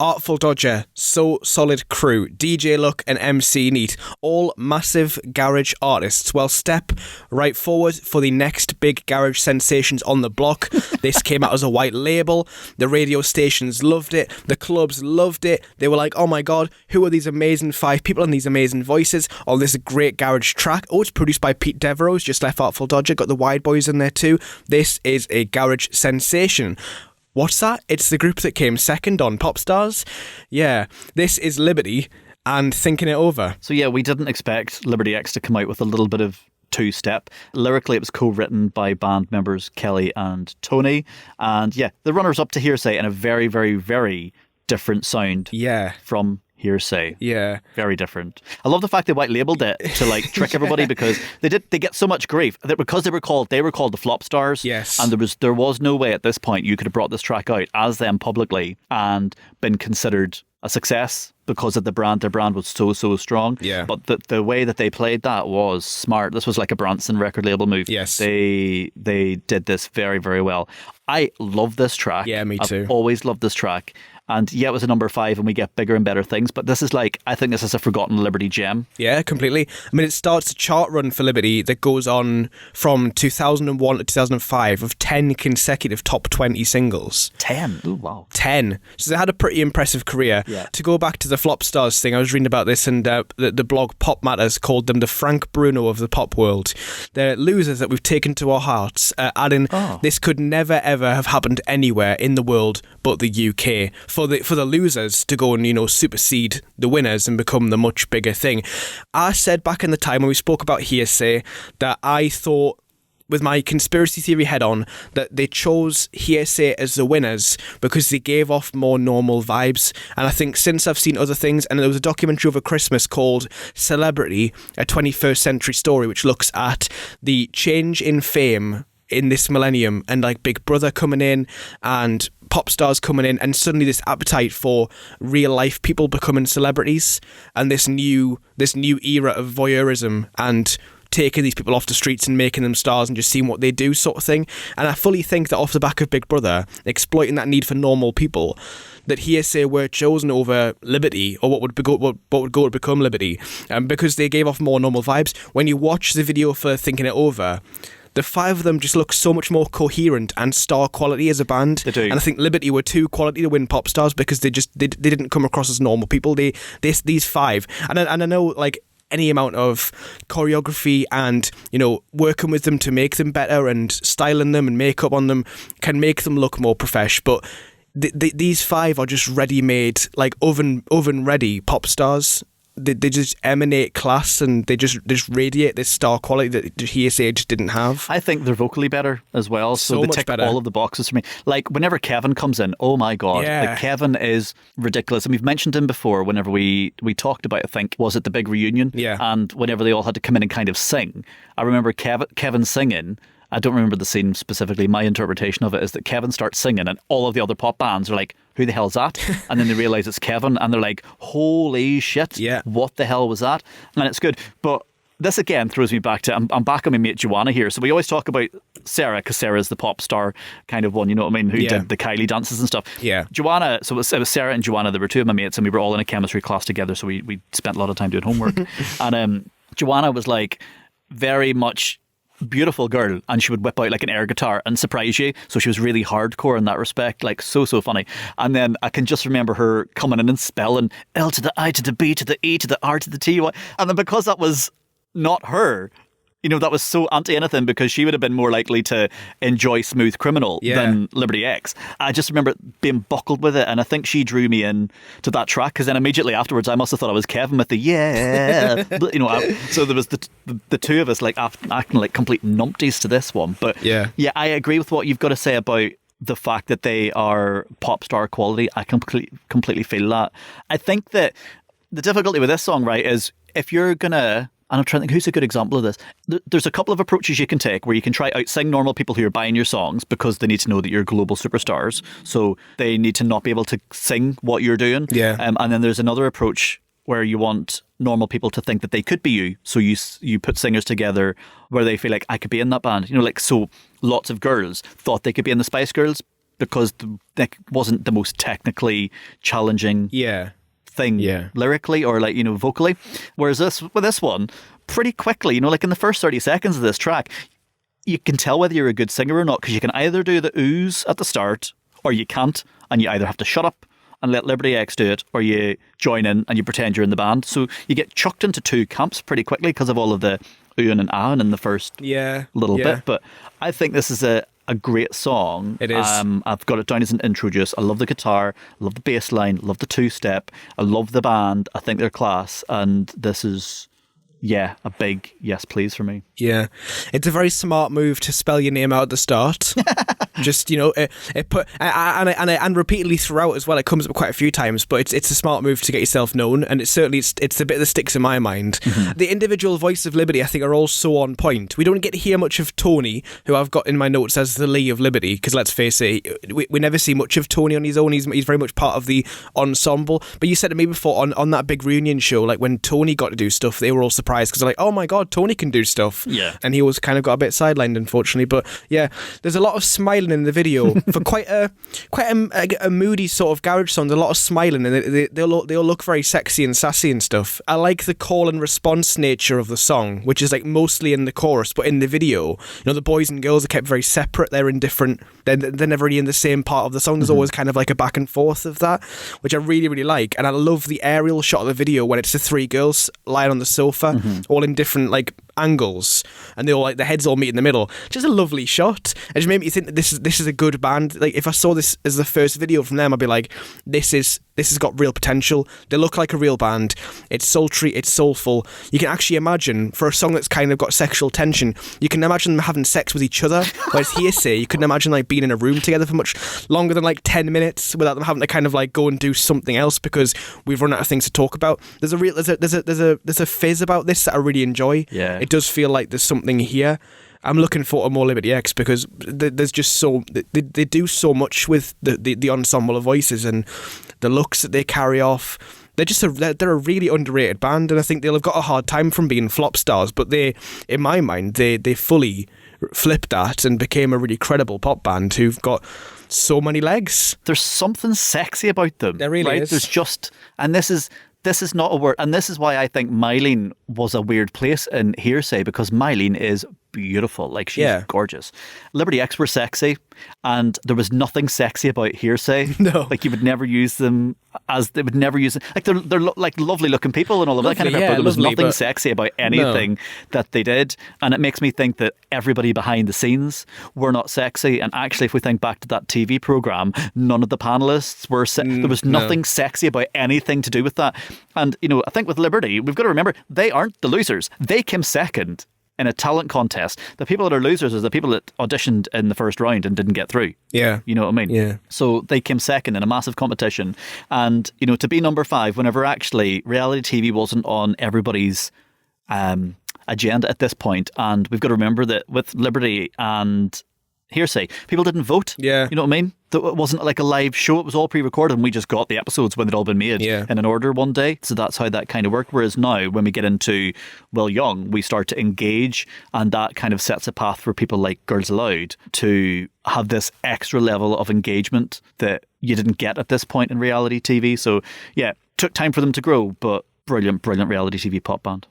Artful Dodger, So Solid Crew, DJ Luck and MC Neat, all massive garage artists. Well, step right forward for the next big garage sensations on the block. This came out as a white label. The radio stations loved it. The clubs loved it. They were like, oh my god, who are these amazing 5 people and these amazing voices on this great garage track? Oh, it's produced by Pete Devereaux, who's just left Artful Dodger, got the Wide Boys in there too. This is a garage sensation. What's that? It's the group that came second on Popstars. Yeah, this is Liberty and Thinking It Over. So yeah, we didn't expect Liberty X to come out with a little bit of two-step. Lyrically, it was co-written by band members Kelly and Tony. And yeah, the runners-up to Hearsay in a very, very, very different sound from Hearsay. Yeah. Very different. I love the fact they white labeled it to like trick everybody because they get so much grief that because they were called the Flop Stars. Yes. And there was no way at this point you could have brought this track out as them publicly and been considered a success because of the brand. Their brand was so strong. Yeah. But the way that they played that was smart. This was like a Branson record label move. Yes. They did this very, very well. I love this track. Yeah, me too. I've always loved this track. And yeah, it was a number 5 and we get bigger and better things. But this is I think this is a forgotten Liberty gem. Yeah, completely. I mean, it starts a chart run for Liberty that goes on from 2001 to 2005 of 10 consecutive top 20 singles. 10? Oh, wow. 10. So they had a pretty impressive career. Yeah. To go back to the Flop Stars thing, I was reading about this and the blog Pop Matters called them the Frank Bruno of the pop world. They're losers that we've taken to our hearts, adding, this could never ever have happened anywhere in the world but the UK. For the losers to go and, supersede the winners and become the much bigger thing. I said back in the time when we spoke about Hearsay that I thought, with my conspiracy theory head on, that they chose Hearsay as the winners because they gave off more normal vibes. And I think since I've seen other things, and there was a documentary over Christmas called Celebrity, a 21st Century Story, which looks at the change in fame in this millennium and like Big Brother coming in and pop stars coming in and suddenly this appetite for real life people becoming celebrities and this new era of voyeurism and taking these people off the streets and making them stars and just seeing what they do sort of thing. And I fully think that off the back of Big Brother, exploiting that need for normal people, that Hearsay were chosen over Liberty, or what would go to become Liberty, because they gave off more normal vibes. When you watch the video for Thinking It Over, the 5 of them just look so much more coherent and star quality as a band. They do. And I think Liberty were too quality to win pop stars because they didn't come across as normal people. These 5, and I know like any amount of choreography and working with them to make them better and styling them and makeup on them can make them look more profesh, but these 5 are just ready-made, like oven ready pop stars. They just emanate class and they just radiate this star quality that Hearsay just didn't have. I think they're vocally better as well, so they much tick better. all of the boxes for me. Like whenever Kevin comes in, oh my god, Yeah. like Kevin is ridiculous. And we've mentioned him before whenever we talked about, I think, was it the big reunion? Yeah. And whenever they all had to come in and kind of sing, I remember Kevin singing. I don't remember the scene specifically. My interpretation of it is that Kevin starts singing and all of the other pop bands are like, who the hell's that? And then they realise it's Kevin and they're like, holy shit, yeah. What the hell was that? And it's good. But this again throws me back to, I'm back on my mate Joanna here. So we always talk about Sarah because Sarah's the pop star kind of one, you know what I mean, who did the Kylie dances and stuff. Yeah. Joanna, so it was Sarah and Joanna, they were 2 of my mates and we were all in a chemistry class together. So we spent a lot of time doing homework. And Joanna was like very much beautiful girl and she would whip out like an air guitar and surprise you, so she was really hardcore in that respect, like so funny. And then I can just remember her coming in and spelling L to the I to the B to the E to the R to the T, and then because that was not her, that was so anti anything because she would have been more likely to enjoy Smooth Criminal than Liberty X. I just remember being buckled with it, and I think she drew me in to that track because then immediately afterwards I must have thought I was Kevin with the so there was the 2 of us like acting like complete numpties to this one. But yeah, I agree with what you've got to say about the fact that they are pop star quality. I completely feel that. I think that the difficulty with this song, right, is if you're gonna, and I'm trying to think, who's a good example of this? There's a couple of approaches you can take where you can try out-sing normal people who are buying your songs because they need to know that you're global superstars. So they need to not be able to sing what you're doing. Yeah. And then there's another approach where you want normal people to think that they could be you. So you put singers together where they feel like, I could be in that band. So lots of girls thought they could be in the Spice Girls because it wasn't the most technically challenging thing lyrically or like, vocally. Whereas with this one, pretty quickly, like in the first 30 seconds of this track, you can tell whether you're a good singer or not, because you can either do the oohs at the start or you can't, and you either have to shut up and let Liberty X do it, or you join in and you pretend you're in the band. So you get chucked into two camps pretty quickly because of all of the oohing and ahhing in the first little bit. But I think this is a great song. It is. I've got it down as an intro just. I love the guitar, I love the bass line, I love the two-step, I love the band, I think they're class, and this is... a big yes, please for me. Yeah, it's a very smart move to spell your name out at the start. Just it put and repeatedly throughout as well. It comes up quite a few times, but it's a smart move to get yourself known, and it's the bit that sticks in my mind. Mm-hmm. The individual voice of Liberty, I think, are all so on point. We don't get to hear much of Tony, who I've got in my notes as the Lee of Liberty, because let's face it, we never see much of Tony on his own. He's very much part of the ensemble. But you said to me before on that big reunion show, like when Tony got to do stuff, they were all surprised because they're like, oh my god, Tony can do stuff. Yeah, and he was kind of got a bit sidelined, unfortunately. But yeah, there's a lot of smiling in the video for quite a moody sort of garage song. There's a lot of smiling, and they all look very sexy and sassy and stuff. I like the call and response nature of the song, which is like mostly in the chorus, but in the video, the boys and girls are kept very separate. They're in different. They're never really in the same part of the song. There's always kind of like a back and forth of that, which I really, really like. And I love the aerial shot of the video when it's the three girls lying on the sofa, all in different like angles, and they all like their heads all meet in the middle. Just a lovely shot. It just made me think that this is a good band. Like if I saw this as the first video from them, I'd be like, this has got real potential. They look like a real band. It's sultry, it's soulful. You can actually imagine, for a song that's kind of got sexual tension, you can imagine them having sex with each other. Whereas Hearsay, you couldn't imagine like being in a room together for much longer than like 10 minutes without them having to kind of like go and do something else because we've run out of things to talk about. There's a fizz about this that I really enjoy. Yeah. It does feel like there's something here. I'm looking forward to more Liberty X because there's just they do so much with the ensemble of voices and the looks that they carry off. They're a really underrated band, and I think they'll have got a hard time from being flop stars, but they, in my mind, they fully flipped that and became a really credible pop band who've got so many legs. There's something sexy about them. There really is. There's just, and this is not a word, and this is why I think Mylene was a weird place in Hearsay, because Mylene is beautiful. Like, she's gorgeous. Liberty X were sexy, and there was nothing sexy about Hearsay. No. Like, you would never use them like they're like lovely looking people and all of that kind of stuff, but there was nothing sexy about anything that they did. And it makes me think that everybody behind the scenes were not sexy. And actually, if we think back to that TV program, none of the panelists were there was nothing sexy about anything to do with that. And I think with Liberty, we've got to remember, they aren't the losers. They came second in a talent contest. The people that are losers are the people that auditioned in the first round and didn't get through. Yeah. You know what I mean? Yeah. So they came second in a massive competition. And, to be number 5, whenever actually reality TV wasn't on everybody's agenda at this point. And we've got to remember that with Liberty and Hearsay, people didn't vote. Yeah. You know what I mean? It wasn't like a live show. It was all pre-recorded, and we just got the episodes when they'd all been made in an order one day. So that's how that kind of worked. Whereas now, when we get into Will Young, we start to engage, and that kind of sets a path for people like Girls Aloud to have this extra level of engagement that you didn't get at this point in reality TV. So yeah, took time for them to grow, but brilliant reality TV pop band.